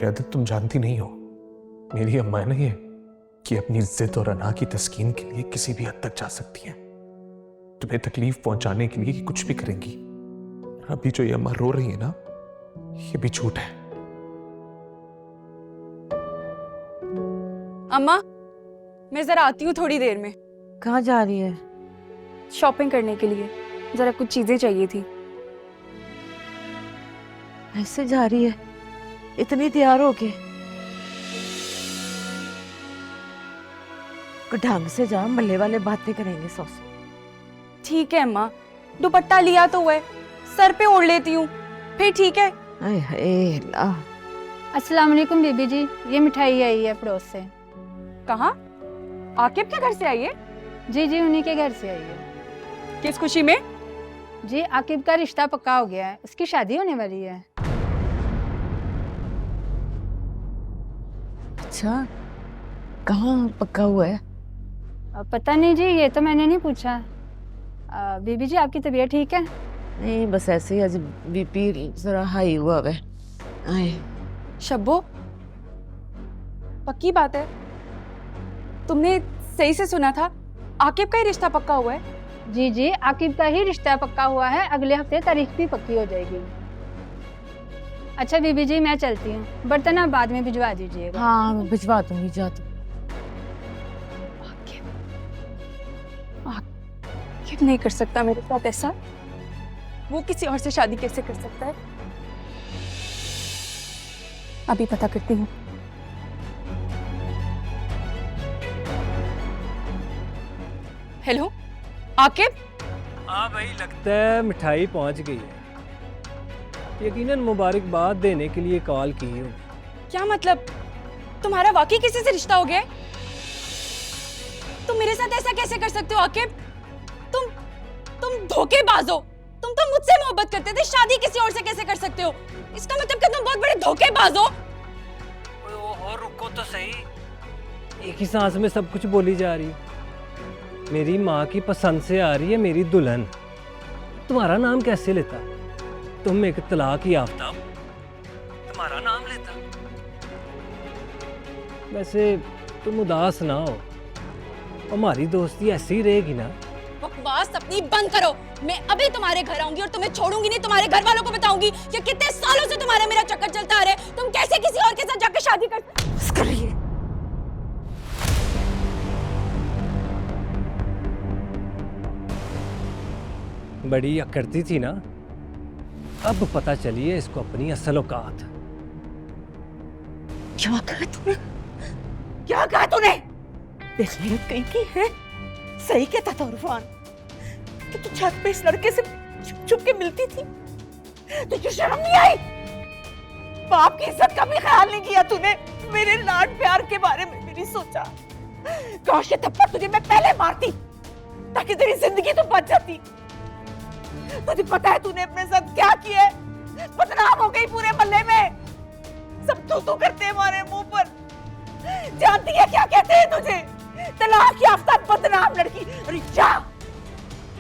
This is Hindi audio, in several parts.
की आदत तुम जानती नहीं हो। मेरी अम्मा है ना ये, कि अपनी जिद और अना की तस्कीन के लिए किसी भी हद तक जा सकती हैं, तुम्हें तकलीफ पहुंचाने के लिए कि कुछ भी करेंगी। अभी जो ये अम्मा रो रही है ना, ये भी झूठ है। अम्मा, मैं जरा आती हूँ थोड़ी देर में। कहाँ जा रही है? शॉपिंग करने के लिए, जरा कुछ चीजें चाहिए थी। ऐसे जा रही है इतनी तैयार होके? ढंग से जा, मल्ले वाले बातें करेंगे सौ। ठीक है अम्मा, दुपट्टा लिया तो है, सर पे ओढ़ लेती हूँ, फिर ठीक है। हाय हाय अल्लाह। अस्सलाम वालेकुम बीबी जी, ये मिठाई आई है पड़ोस से। कहाँ? आकिब के घर से आई है? जी जी, उन्हीं के घर से आई है। किस खुशी में? जी, आकिब का रिश्ता पक्का हो गया है, उसकी शादी होने वाली है। अच्छा, कहाँ पक्का हुआ है? पता नहीं जी, ये तो मैंने नहीं पूछा। बीबी जी, आपकी तबीयत ठीक है? नहीं, बस ऐसे ही आज बीपी जरा हाई हुआ है। आए शब्बो, पक्की बात है? तुमने सही से सुना था, आकिब का ही रिश्ता पक्का हुआ है? जी जी, आकिब का ही रिश्ता पक्का हुआ है, अगले हफ्ते तारीख भी पक्की हो जाएगी। अच्छा बीबी जी, मैं चलती हूँ, बर्तन आप बाद में भिजवा दीजिएगा। हाँ, मैं भिजवा दूंगी, जा तू। आकिब नहीं कर सकता मेरे साथ ऐसा। वो किसी और से शादी कैसे कर सकता है? अभी पता करती हूँ। हेलो आकिब। हाँ भाई, लगता है मिठाई पहुंच गई है। यकीनन मुबारकबाद देने के लिए कॉल की होगी। क्या मतलब, तुम्हारा वाकई किसी से रिश्ता हो गया है? तुम मेरे साथ ऐसा कैसे कर सकते हो आकिब? तुम धोखेबाज हो। तुम तो मुझसे मोहब्बत करते थे, शादी किसी और से कैसे कर सकते हो? इसका मतलब कि तुम बहुत बड़े धोखेबाज हो। और रुको तो सही, एक ही सांस में सब कुछ बोली जा रही है। मेरी माँ की पसंद से आ रही है मेरी दुल्हन। तुम्हारा नाम कैसे लेता? तुम एक तलाक याफ्ता, तुम्हारा नाम लेता। वैसे तुम उदास ना हो, हमारी दोस्ती ऐसी ही रहेगी ना। बकवास अपनी बंद करो। मैं अभी तुम्हारे घर आऊंगी और तुम्हें छोड़ूंगी नहीं। तुम्हारे घर वालों को बताऊंगी कि कितने सालों से तुम्हारा मेरा चक्कर चलता आ रहा है। तुम कैसे किसी और के साथ जाकर शादी कर रही है? बड़ी अकड़ती थी ना, अब पता चली है इसको अपनी असल औकात। क्या कहा तूने? क्या कहा तूने? बेगैरत कहीं की है? सही कहता था उरफान कि तू छत पे इस लड़के से छुप छुप के मिलती थी। तुझे शर्म नहीं आई? बाप की इज्जत का भी ख्याल नहीं किया तूने। मेरे लाड प्यार के बारे में भी नहीं सोचा। काश ये थप्पड़ तुझे मैं पहले मारती ताकि तेरी जिंदगी तो बच जाती। तुझे पता है तूने अपने साथ क्या किया है? बदनाम हो गई पूरे मोहल्ले में। सब तू करते हैं हमारे मुंह पर। जानती है क्या कहते हैं तुझे? तलाक याफ्ता बदनाम लड़की। अरे जा,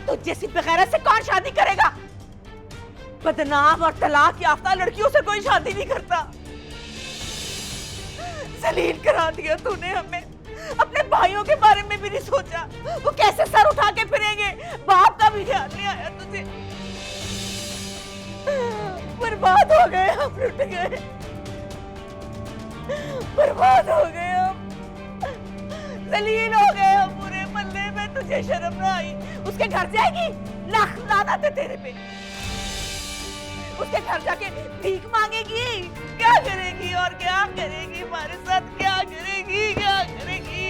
तो जैसी बेगैरत से कौन शादी करेगा? बदनाम और तलाक याफ्ता लड़कियों से कोई शादी नहीं करता। जलील करा दिया तूने हमें। अपने भाइयों के बारे में भी नहीं सोचा, वो कैसे सर उठा के फिरेंगे। बाप का भी ध्यान नहीं आया तुझे। बर्बाद हो गए हम, लुट गए, बर्बाद हो गए हम, जलील हो गए हम पूरे मोहल्ले में। तुझे शर्म ना आई? उसके घर जाएगी, लाख लानत है तेरे पे। उसके घर जाके भीख मांगेगी, क्या करेगी और क्या करेगी हमारे साथ? क्या करेगी, क्या करेगी?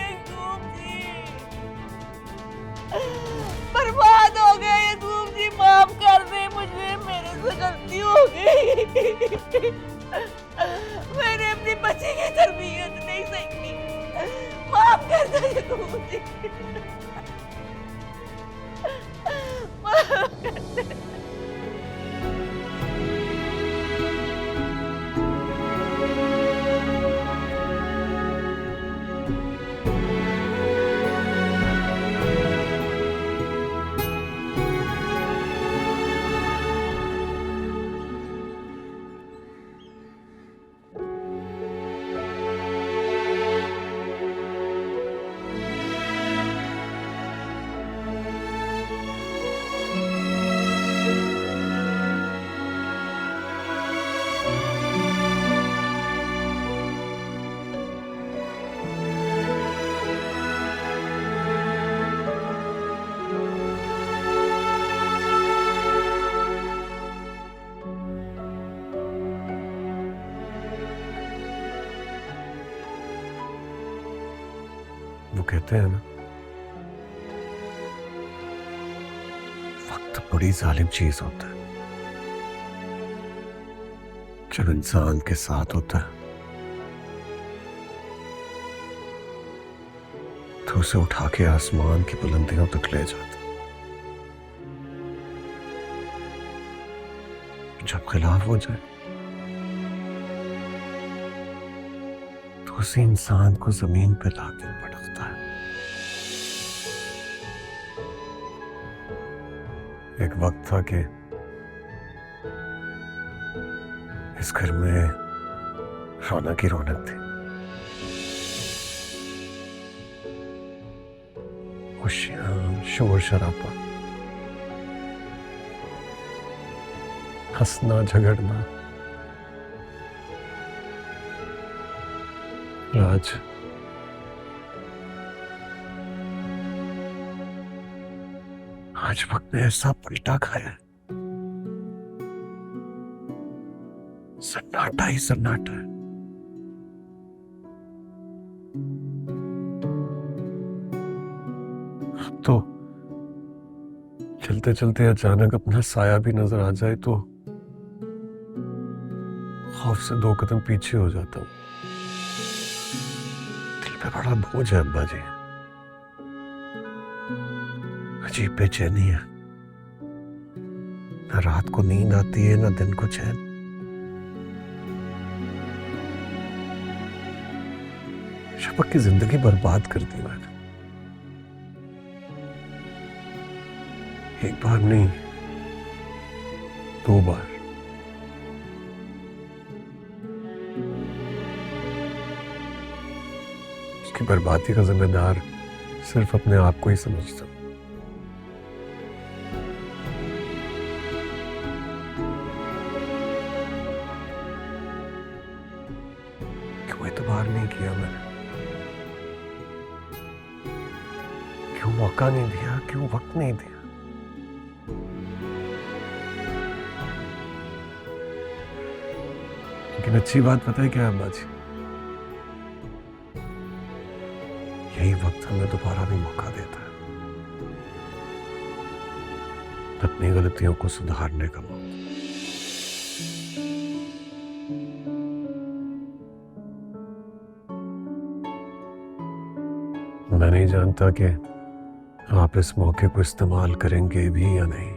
यकूब जी, बर्बाद हो गए यकूब जी। माफ कर दे मुझे, मेरे से गलती हो गई। मैंने अपनी बच्ची की तरबियत नहीं सीखी। माफ कर दो यकूब जी, माफ कर दे। वो कहते हैं ना, वक्त बड़ी जालिम चीज होता है। जब इंसान के साथ होता है तो उसे उठा के आसमान की बुलंदियों तक ले जाता है। जब खिलाफ हो जाए तो उसी इंसान को जमीन पे लाके पटकता है। एक वक्त था कि इस घर में रौनक ही रौनक थी। खुशियां, शोर शराबा, हंसना झगड़ना। आज आज वक्त ने ऐसा पलटा खाया है, सन्नाटा ही सन्नाटा है। अब तो चलते चलते अचानक अपना साया भी नजर आ जाए तो खौफ से 2 कदम पीछे हो जाता हूं। दिल पे बड़ा बोझ है अब्बा जी, अजीब बेचैनी है। न रात को नींद आती है न दिन को चैन। शफक की जिंदगी बर्बाद कर दी मैंने। एक बार नहीं, 2 बार। उसकी बर्बादी का जिम्मेदार सिर्फ अपने आप को ही समझता हूं। क्यों एतबार नहीं किया मैंने? क्यों मौका नहीं दिया? क्यों वक्त नहीं दिया? लेकिन अच्छी बात पता है क्या है अब्बा जी? यही वक्त हमें दोबारा भी मौका देता है अपनी गलतियों को सुधारने का मौका। मैं नहीं जानता कि आप इस मौके को इस्तेमाल करेंगे भी या नहीं,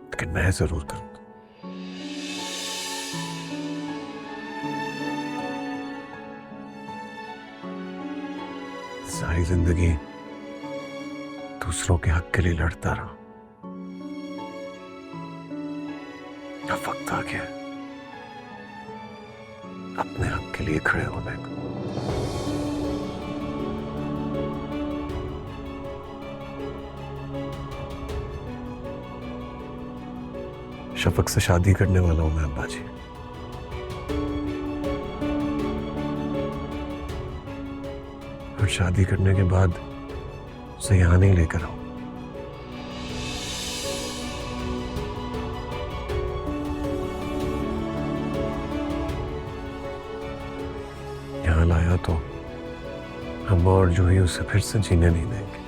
लेकिन मैं जरूर करूंगा। सारी जिंदगी दूसरों के हक के लिए लड़ता रहा। अब वक्त आ गया अपने हक के लिए खड़े होने का। शफक से शादी करने वाला हूं मैं अब्बा जी। और शादी करने के बाद उसे यहां नहीं लेकर आऊं। यहां लाया तो हम और जूही उसे फिर से जीने नहीं देंगे।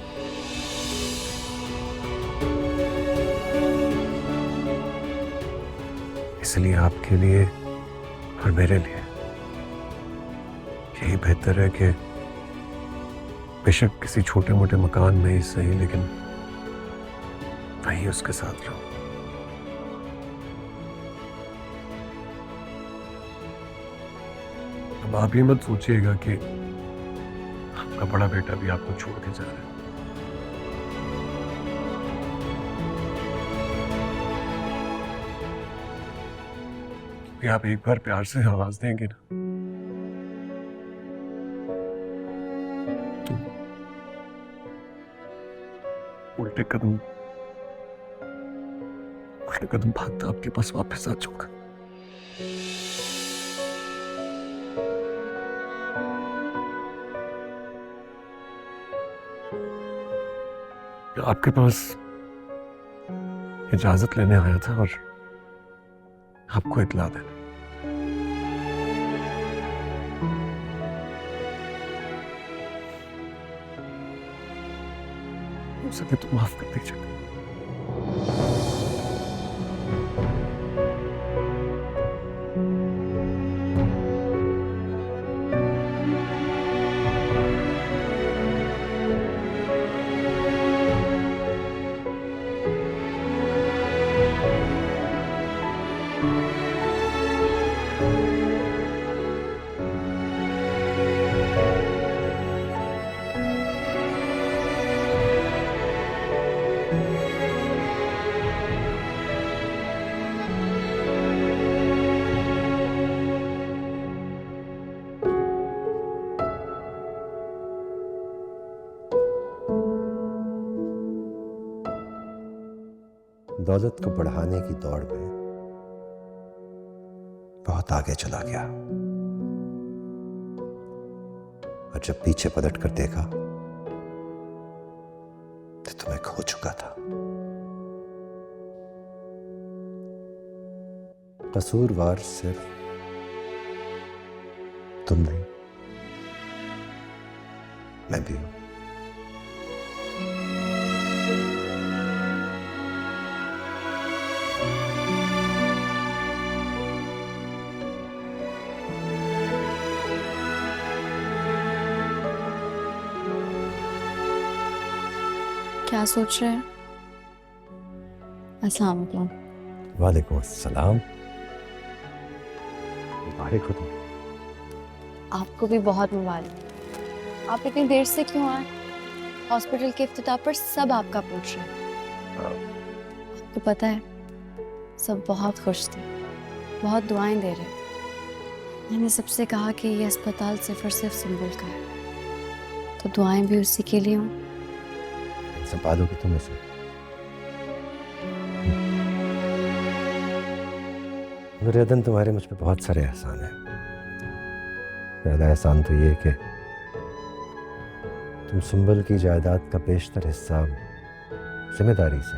इसलिए आपके लिए और मेरे लिए यही बेहतर है कि बेशक किसी छोटे मोटे मकान में ही सही, लेकिन वहीं उसके साथ रहो। अब आप ये मत सोचिएगा कि आपका बड़ा बेटा भी आपको छोड़ के जा रहा है। कि आप एक बार प्यार से आवाज देंगे ना, उल्टे कदम भागता आपके पास वापस आ जाऊंगा। आपके पास इजाजत लेने आया था और आपको इतला देना। हो सके तो माफ कर दीजिएगा। दौलत को बढ़ाने की दौड़ में बहुत आगे चला गया और जब पीछे पलट कर देखा तो तुम्हें खो चुका था। कसूरवार सिर्फ तुम नहीं, मैं भी हूं। क्या सोच रहे हैं? अस्सलाम वालेकुम। वालेकुम अस्सलाम। मुबारक हो तुम। आपको भी बहुत मुबारक। आप इतनी देर से क्यों आए? हॉस्पिटल के इफ्तिताह पर सब आपका पूछ रहे हैं। आपको पता है, सब बहुत खुश थे, बहुत दुआएं दे रहे थे। मैंने सबसे कहा कि ये अस्पताल सिर्फ और सिर्फ सुंबुल का है, तो दुआएं भी उसी के लिए हों। संभालोगे तुम इसे? मेरे अदन, तुम्हारे मुझ पे बहुत सारे एहसान हैं। पहला एहसान तो ये कि तुम सुंबल की जायदाद का बेशतर हिस्सा जिम्मेदारी से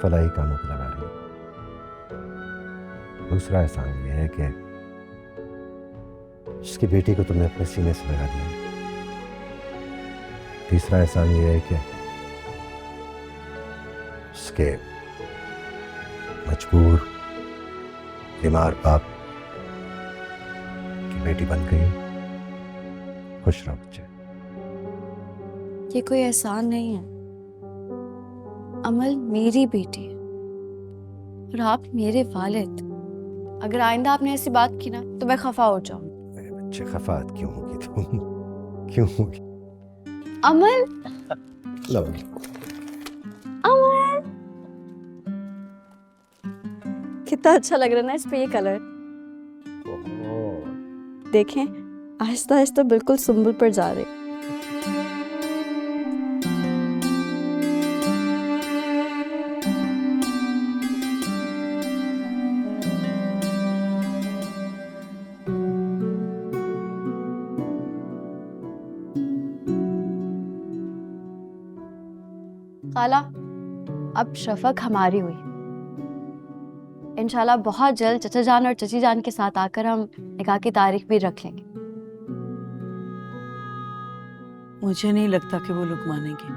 फलाही कामों पर लगा रही हो। दूसरा एहसान ये है कि उसकी बेटी को तुमने अपने सीने से लगा दिया। तीसरा एहसान ये है कि उसके मजबूर बीमार बाप की बेटी बन गई हो। खुश रहो बच्चे। ये कोई एहसान नहीं है। अमल मेरी बेटी है और आप मेरे वालिद। अगर आइंदा आपने ऐसी बात की ना तो मैं खफा हो जाऊं। मेरे बच्चे, खफात क्यों होगी तुम? क्यों होगी? अमल, लो। अमल, कितना अच्छा लग रहा है ना इस पे ये कलर। देखें, आहिस्ता आहिस्ता बिल्कुल सुंबुल पर जा रहे। खाला, अब शफक हमारी हुई। इंशाल्लाह बहुत जल्द चचा जान और चची जान के साथ आकर हम निकाह की तारीख भी रख लेंगे। मुझे नहीं लगता कि वो लोग मानेंगे।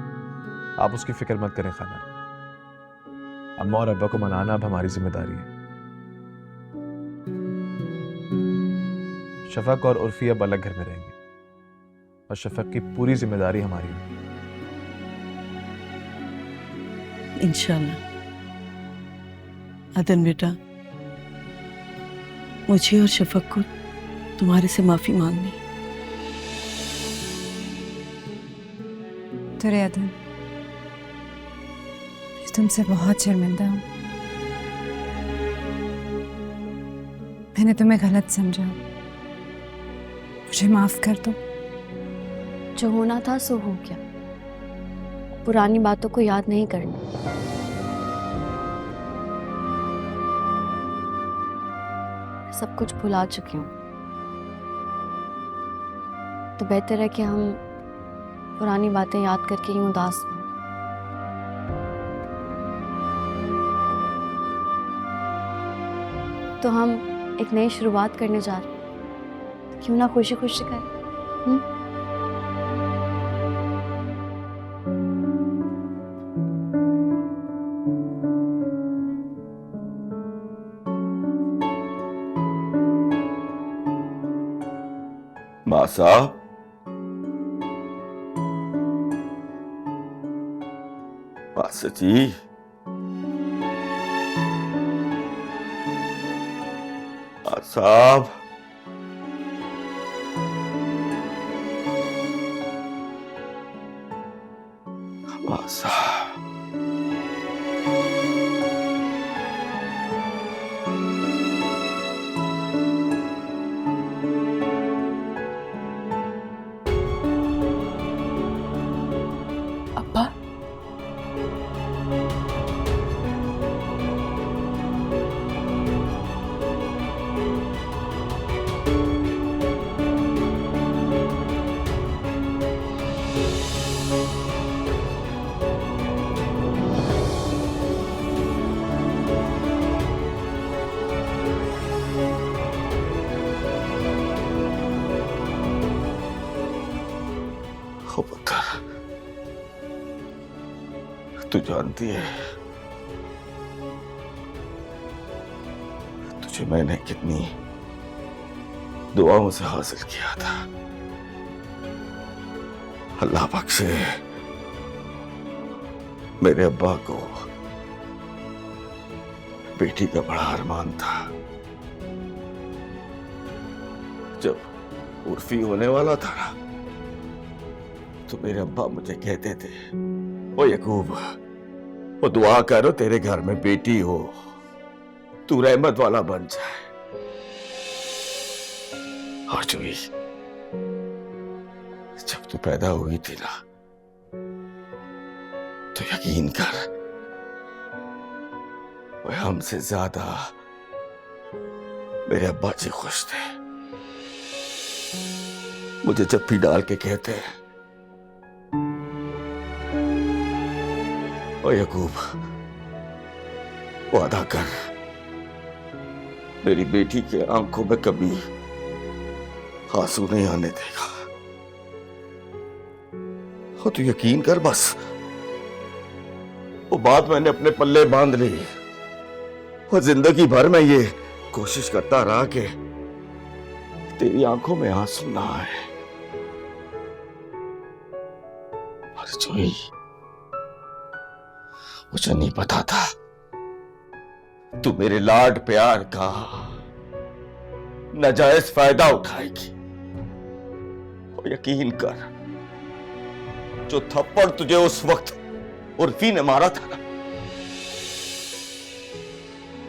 आप उसकी फिक्र मत करें खाला। अम्मा और अब्बा को मनाना अब हमारी जिम्मेदारी है। शफक और उर्फी अब अलग घर में रहेंगे और शफक की पूरी जिम्मेदारी हमारी होगी। इंशाल्लाह। अदन बेटा, मुझे और शफक को तुम्हारे से माफी मांगनी। तुरे अदन, मैं तुमसे बहुत शर्मिंदा हूँ। मैंने तुम्हें गलत समझा, मुझे माफ कर दो। जो होना था सो हो गया। पुरानी बातों को याद नहीं करना। सब कुछ भुला चुकी हूँ, तो बेहतर है कि हम पुरानी बातें याद करके यूं उदास हों। तो हम एक नई शुरुआत करने जा रहे हैं, क्यों ना खुशी खुशी करें। माँ साहब, मासा जी, माँ साहब, माँ साहब। अब्बा, ओ पुत्र, तू जानती है तुझे मैंने कितनी दुआओं से हासिल किया था। अल्लाह बख्शे, मेरे अब्बा को बेटी का बड़ा अरमान था। जब उर्फी होने वाला था ना, तो मेरे अब्बा मुझे कहते थे, ओ यकूब, वो दुआ करो तेरे घर में बेटी हो, तू रहमत वाला बन जाए। और जो जब तू पैदा हुई थी ना, तो यकीन कर, वो हमसे ज्यादा मेरे अब्बा जी खुश थे। मुझे जप्पी डाल के कहते हैं, ओ यकूब, वादा कर मेरी बेटी के आंखों में कभी आंसू नहीं आने देगा। और तू यकीन कर, बस वो बात मैंने अपने पल्ले बांध ली। और जिंदगी भर मैं ये कोशिश करता रहा कि तेरी आंखों में आंसू ना आए। और जोई, मुझे नहीं पता था तू मेरे लाड प्यार का नाजायज फायदा उठाएगी। और यकीन कर, जो थप्पड़ तुझे उस वक्त उर्फी ने मारा था ना,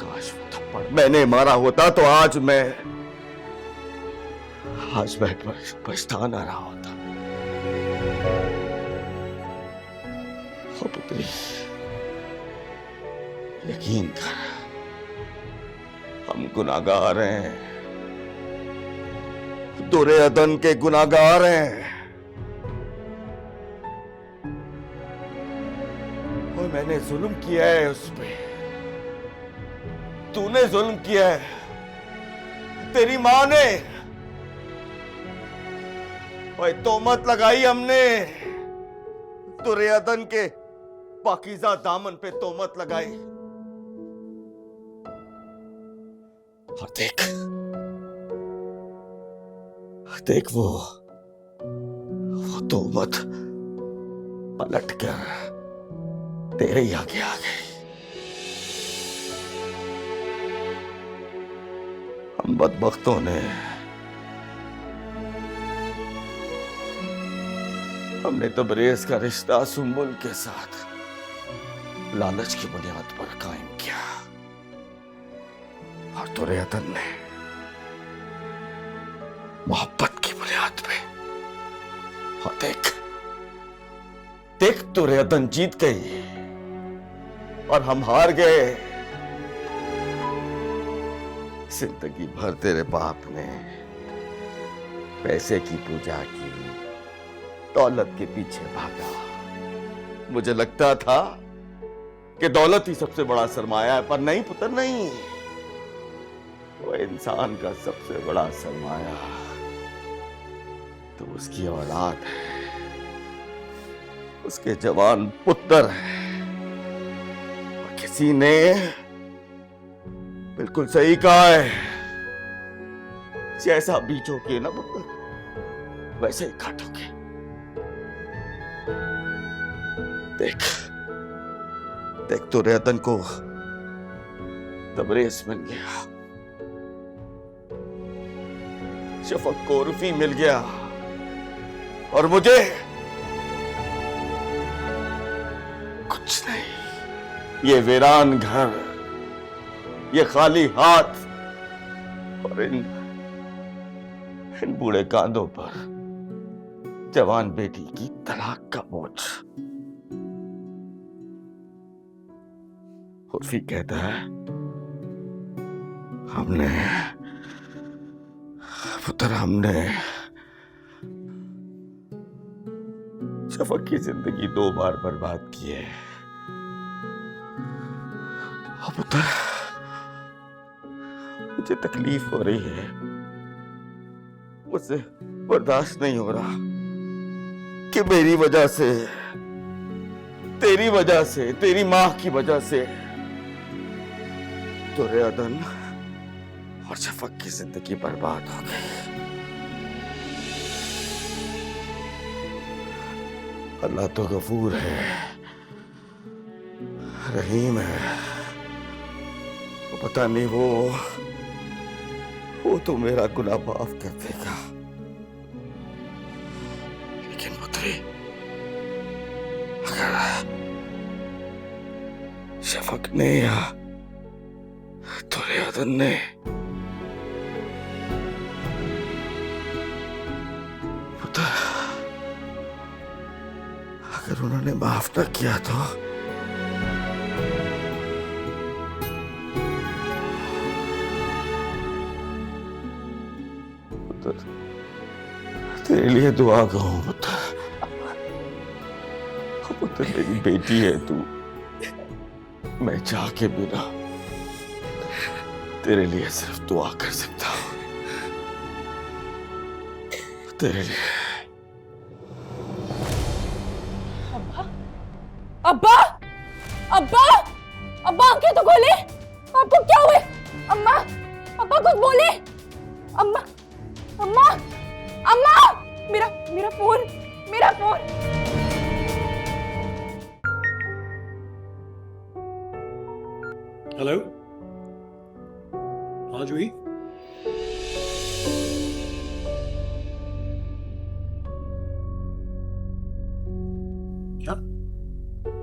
काश वो थप्पड़ मैंने मारा होता तो आज मैं पछता ना रहा होता। पुत्री, यकीन कर, हम गुनाहगार हैं, दुरे अदन के गुनाहगार हैं। और मैंने जुल्म किया है उस पे, तूने जुल्म किया है, तेरी मां ने। और तोहमत लगाई हमने, दुरे अदन के पाकीज़ा दामन पे तोहमत लगाई। और देख वो तोहमत पलट कर तेरे ही आगे आ गई। हम बदबख्तों ने हमने तबरेज का रिश्ता सुम्बुल के साथ लालच की बुनियाद पर कायम किया, और तुरे अदन ने मोहब्बत की बुनियाद पे। और देख तुरे अदन जीत गई और हम हार गए। जिंदगी भर तेरे बाप ने पैसे की पूजा की, दौलत के पीछे भागा। मुझे लगता था कि दौलत ही सबसे बड़ा सरमाया है, पर नहीं पुत्र, नहीं। वो इंसान का सबसे बड़ा सरमाया तो उसकी औलाद है, उसके जवान पुत्र है। और किसी ने बिल्कुल सही कहा है, जैसा बीजोगे ना पुत्र, वैसे ही काटोगे। देख देख तो रेतन को तबरेज मिल गया, शफक को उर्फी मिल गया, और मुझे कुछ नहीं। ये वीरान घर, ये खाली हाथ और इन बूढ़े कांधों पर जवान बेटी की तलाक का बोझ। उर्फी कहता है हमने शफक की जिंदगी 2 बार बर्बाद की है। पुत्र, मुझे तकलीफ हो रही है, मुझसे बर्दाश्त नहीं हो रहा कि मेरी वजह से, तेरी वजह से, तेरी मां की वजह से तो रेदन और शफक की जिंदगी बर्बाद हो गई। अल्लाह तो गफूर है, रहीम है, वो पता नहीं वो तो मेरा गुनाह माफ कर देगा। लेकिन पुत्री, अगर शफक ने या तो रेदन ने पुत्र, अगर उन्होंने माफ न किया तो तेरे लिए दुआ करूं पुत्र। पुत्र मेरी बेटी है तू, मैं चाह के बिना तेरे लिए सिर्फ दुआ कर सकता हूं, तेरे लिए। अब्बा, अब्बा, अब्बा आंखें तो खोले, आपको क्या हुए? अम्मा, अब्बा कुछ बोले? अम्मा, अम्मा, अम्मा, मेरा फोन, मेरा फोन। हेलो, हाँ जूही।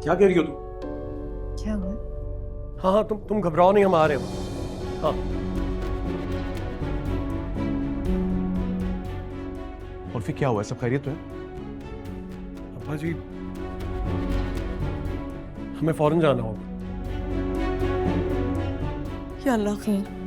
क्या कह रही हो तुम? क्या हुआ? हाँ हाँ, तुम घबराओ नहीं, हम आ रहे हैं। हाँ उर्फी क्या हुआ? सब खैरियत तो है? अब्बा जी, हमें फौरन जाना होगा। या अल्लाह खैर।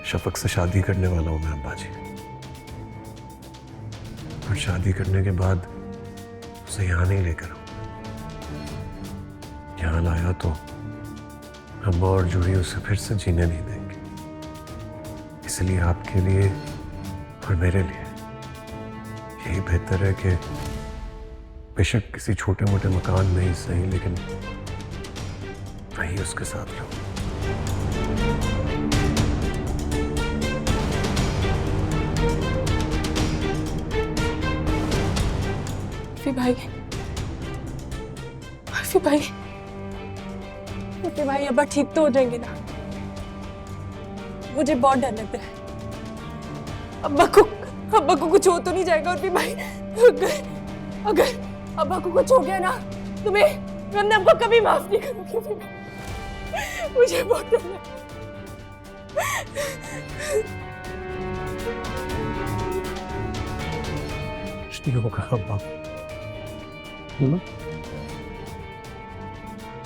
शफक से शादी करने वाला हूं मैं अब्बा जी, और शादी करने के बाद उसे यहाँ नहीं लेकर आऊं। यहाँ लाया तो अम्मा और जूही उसे फिर से जीने नहीं देंगे, इसलिए आपके लिए और मेरे लिए यही बेहतर है कि बेशक किसी छोटे मोटे मकान में ही सही, लेकिन वहीं उसके साथ रहूं। उर्फी भाई अब्बा ठीक तो हो जाएंगे ना? मुझे बहुत डर लगता है। अब्बा को कुछ हो तो नहीं जाएगा उर्फी भाई? अगर अब्बा को कुछ हो गया ना तो मैं आपको कभी माफ नहीं करूंगी उर्फी भाई। मुझे बहुत डर लगता है। कुछ नहीं होगा अब्बा,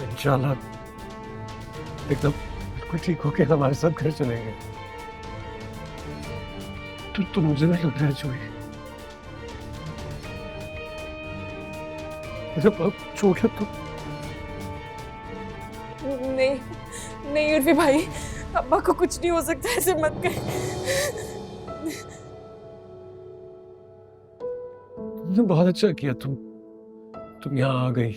इंशाल्लाह एकदम बिल्कुल ठीक होके हमारे साथ घर चले गए। तो मुझे नहीं लग रहा है जोई, जब अब छोटा तो नहीं नहीं उर्फी भाई, अब्बा को कुछ नहीं हो सकता, ऐसे मत कर। तुमने बहुत अच्छा किया, तुम यहाँ आ गई।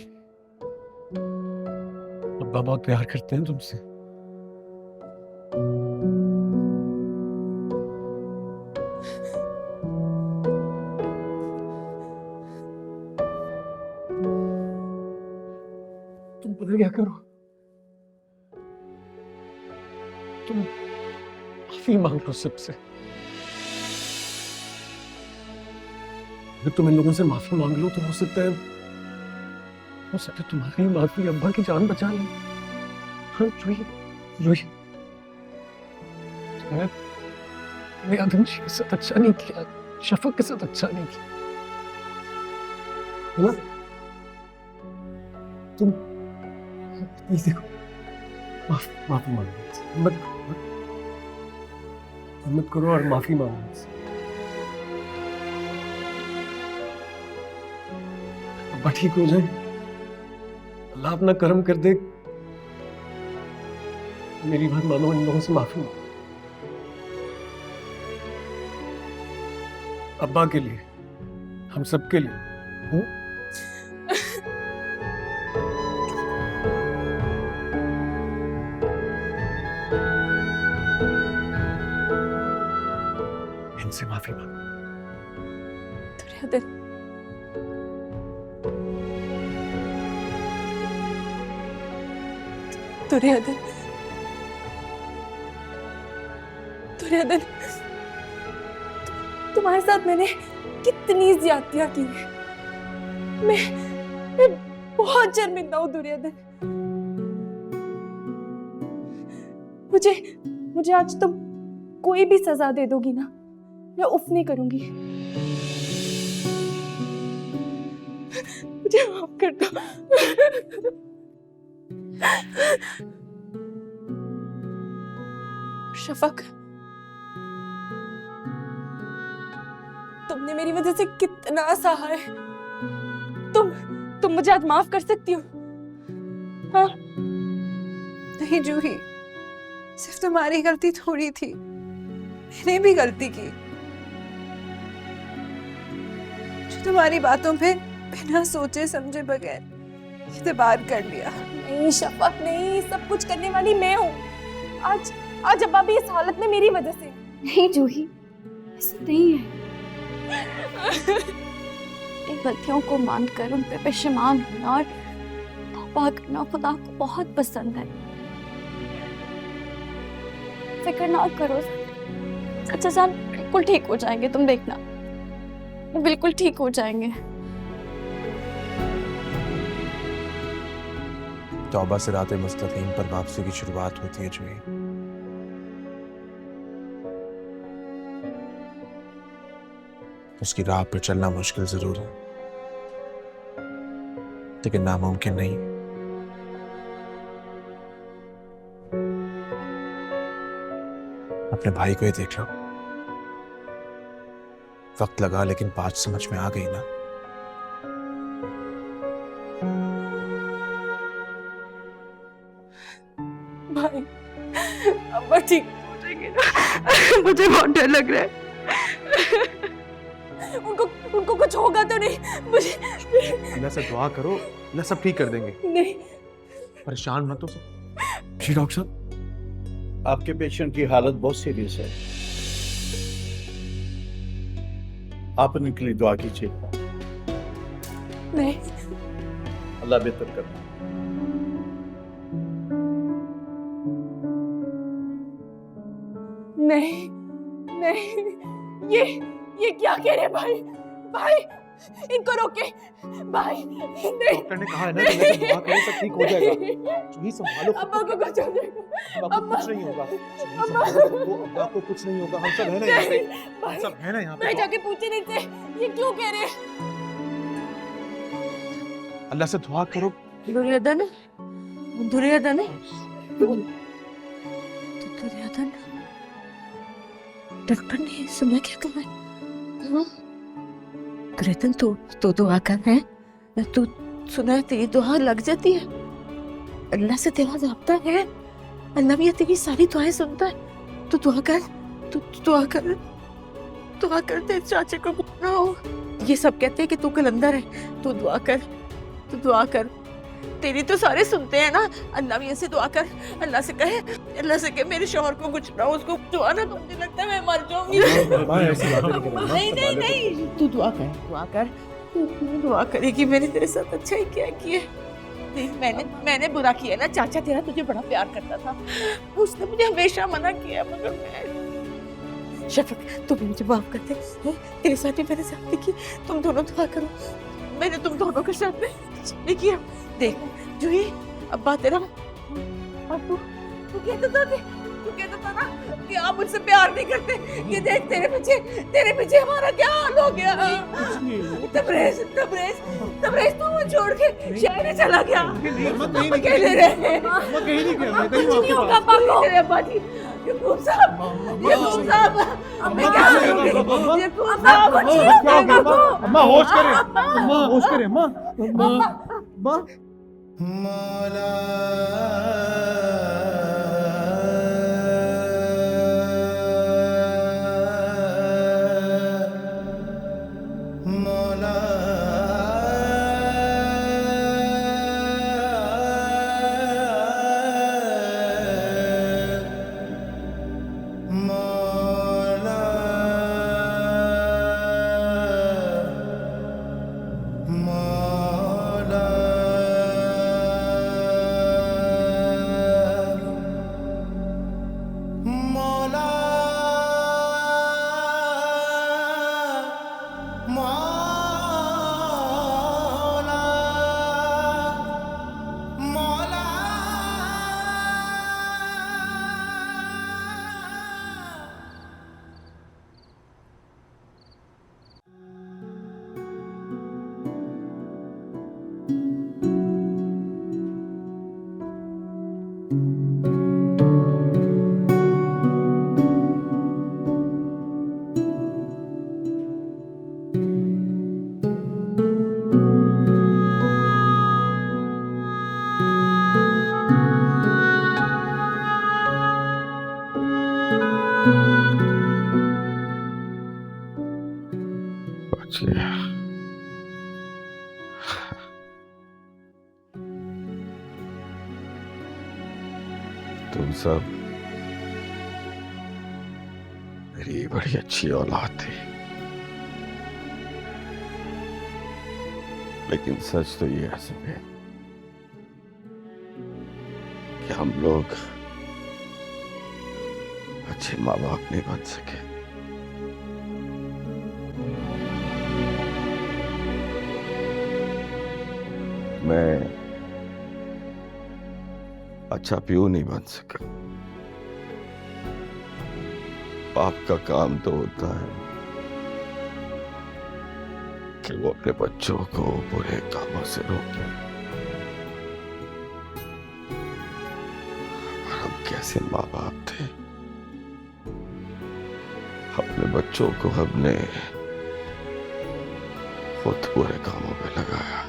अब्बा बहुत प्यार करते हैं तुमसे। तुम पता क्या करो, तुम माफी मांग लो सबसे। अगर तुम इन लोगों से माफी मांग लो तो हो सकता है तुम्हारी माफी अब्बा की जान बचा ले। हाँ जोई, मैं आदमशी के साथ अच्छा नहीं किया, शफक के साथ अच्छा नहीं किया, है ना? तुम प्लीज देखो, माफी मांगो, मत करो और माफी मांगो। अब्बा ठीक हो जाए, अल्लाह अपना करम कर दे। मेरी बात मानो, इन लोगों से माफी मांगो अब्बा के लिए, हम सब के लिए। हुँ? इनसे माफी मांगो। दुर्योधन, तुम्हारे साथ मैंने कितनी ज्यादतियां की है। मैं बहुत शर्मिंदा हूँ दुर्योधन। मुझे आज तुम कोई भी सजा दे दोगी ना, मैं उफ नहीं करूंगी। मुझे माफ कर दो। शफक, तुमने मेरी वजह से कितना सहा है। तुम मुझे आज माफ कर सकती हो? हाँ? नहीं जूही, सिर्फ तुम्हारी गलती थोड़ी थी, मैंने भी गलती की। जो तुम्हारी बातों पे बिना सोचे समझे बगैर इत्तेबार कर लिया। नहीं शफक, नहीं, सब कुछ करने वाली मैं हूँ। आज अब्बा भी इस हालत में मेरी वजह से। नहीं जूही, ऐसा नहीं है। इन गलतियों को मानकर उन पे पेशेमान होना और तौबा करना खुदा को बहुत पसंद है। फिक्र ना करो, चाचा जान बिल्कुल ठीक हो जाएंगे, तुम देखना, वो बिल्कुल ठीक हो जाएंगे। तौबा से रात मुस्तकीम पर वापसी की शुरुआत होती है जोई। उसकी राह पर चलना मुश्किल जरूर है, लेकिन नामुमकिन नहीं। अपने भाई को ही देख लो, वक्त लगा लेकिन बात समझ में आ गई ना। भाई, अब्बा ठीक हो जाएंगे ना? मुझे बहुत डर लग रहा है। उनको कुछ होगा तो नहीं? मुझे अल्लाह से दुआ करो, अल्लाह सब ठीक कर देंगे। नहीं, परेशान मत हो। जी डॉक्टर साहब, आपके पेशेंट की हालत बहुत सीरियस है, आप उनके लिए दुआ कीजिए। नहीं, अल्लाह बेहतर करना। नहीं, नहीं, ये क्या कह रहे भाई? भाई, इनको रोके भाई। नहीं, डॉक्टर ने कहा है ना कि अगर दुआ करो सब ठीक हो जाएगा। चुही संभालो, अब्बा को कुछ हो जाएगा। अब्बा को कुछ नहीं होगा। चुही संभालो, अब्बा को कुछ नहीं होगा। हम सब है ना यहाँ पे, हम सब है ना यहाँ पे। मैं जाके पूछे नहीं थे, ये क्यों कह रहे? अल्लाह से दुआ करो। दुर्योधन, डॉक्टर ने सुना क्या कहा है? हाँ? ग्रेतन तो दुआ कर है, तू सुना है तेरी दुआ लग जाती है, अल्लाह से तेरा ज़ाब्ता है, अल्लाह भी तेरी सारी दुआएं सुनता है। तू दुआ कर, तू दुआ कर, दुआ कर, तेरे चाचे को कुछ ना हो। ये सब कहते हैं कि तू कलंदर है, तू दुआ कर, तू दुआ कर, तेरी तो सारे सुनते हैं ना। अल्लाह भी ऐसे दुआ कर, अल्लाह से कहे, अल्लाह से कहे मेरे शौहर को कुछ ना हो, उसको दुआ ना, तो मुझे लगता है मैं मर जाऊंगी। नहीं नहीं नहीं, तू दुआ कर, दुआ कर, तू दुआ करेगी। मैंने तेरे साथ अच्छा ही क्या किया? देख मैंने बुरा किया ना, चाचा तेरा तुझे बड़ा प्यार करता था, उसने मुझे हमेशा मना किया, मगर मैं शफक तू मुझे माफ कर दे, तेरे साथ ही मैंने साथ की, तुम दोनों दुआ करो, मैंने तुम दोनों के साथ में नहीं किया। देख जूही, अब्बा तेरा, अब तू कहता था ना कि आप मुझसे प्यार नहीं करते, कि देख तेरे पीछे हमारा क्या हाल हो गया। तबरेज तू मुझे छोड़ के शहर में चला गया, अकेले रहे। अब्बा जी, यकूब साहब, मैं क्या करूंगी? यकूब साहब, अम्मा होश करें, अम्मा होश करें, अम्मा। तुम सब मेरी बड़ी अच्छी औलाद थी, लेकिन सच तो ये है सफेद कि हम लोग अच्छे माँ बाप नहीं बन सके। मैं अच्छा प्यू नहीं बन सका। बाप का काम तो होता है कि वो अपने बच्चों को बुरे कामों से रोके। और हम कैसे माँ बाप थे, अपने बच्चों को हमने खुद बुरे कामों में लगाया।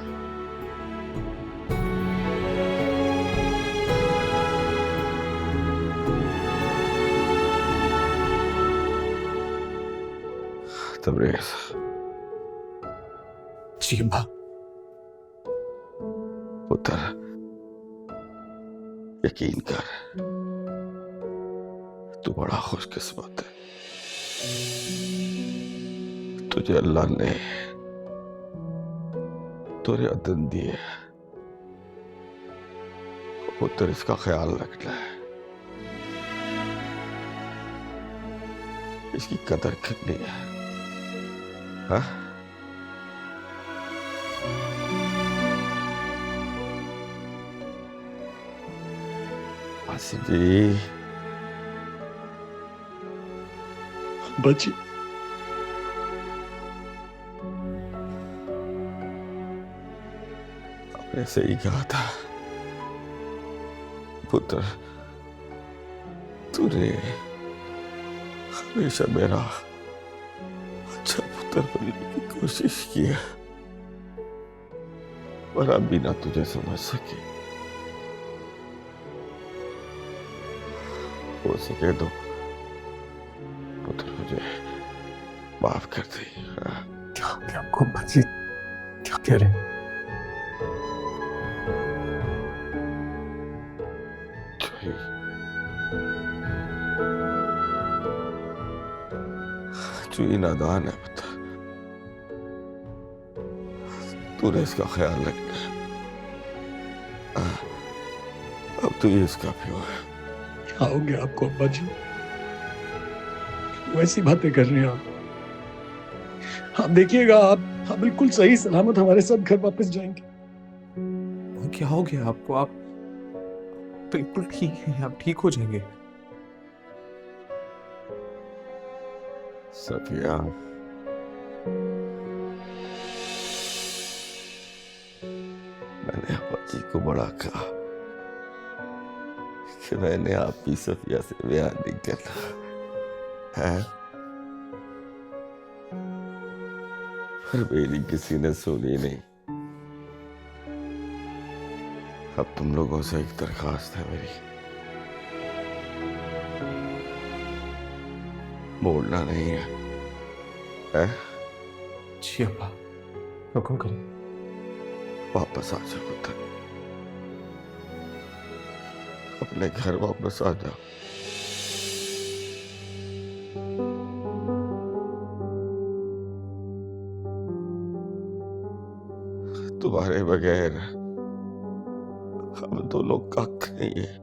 तबरेज, जी मां। पुत्र, यकीन कर, तू बड़ा खुशकिस्मत है। तुझे अल्लाह ने तुझे अदन दी है। पुत्र, इसका ख्याल रखना है, इसकी कदर करनी है। हाँ? आसिफ जी, बच्ची आपने सही कहा था पुत्र, तूने हमेशा मेरा अच्छा पुत्र बनने की कोशिश की है, पर अब भी ना तुझे समझ सके। हो सके तो पुत्र मुझे माफ कर दे। क्या हो गया आपको अब्बा जी? क्या कह रहे हैं? चुई नादान है पुत्र, तूने इसका ख्याल रखना है। अब तू ये इसका प्यो है। क्या हो गया आपको अब्बा जी? वैसी बातें कर रहे हैं आप? आप देखिएगा, आप बिल्कुल सही सलामत हमारे साथ घर वापस जाएंगे। क्या हो गया आपको? आप बिल्कुल ठीक हैं, आप ठीक हो जाएंगे। सफिया, मैंने अब्बा जी को बड़ा कहा कि मैंने आपकी सफिया से ब्याह नहीं करना है, पर मेरी किसी ने सुनी नहीं। अब तुम लोगों से एक दरखास्त है मेरी, बोलना नहीं है? जी अब्बा, हुक्म करो। वापस आ जाओ पुत्र, अपने घर वापस आ जाओ। तुम्हारे बगैर हम दोनों कख नहीं है।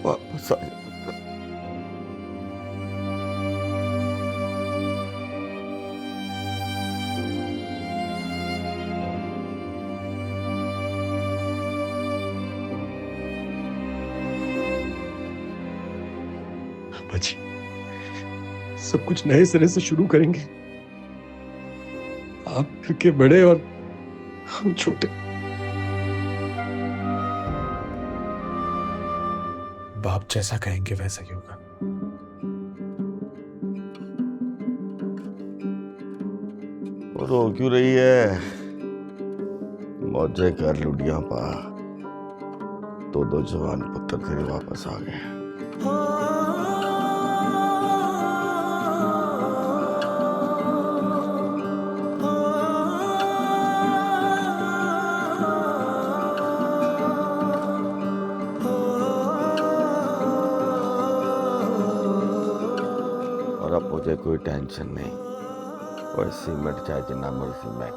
वापस आ जाओ पुत्र। अब्बा जी, सब कुछ नए सिरे से शुरू करेंगे। आप फिर के बड़े और हम छोटे। बाप जैसा कहेंगे वैसा ही होगा। रो क्यों रही है? मौजे कर लुटिया पा, दो जवान पुत्र तेरे वापस आ गए। और अब मुझे कोई टेंशन नहीं, और सीमेंट चाहे जितना मर्जी मैं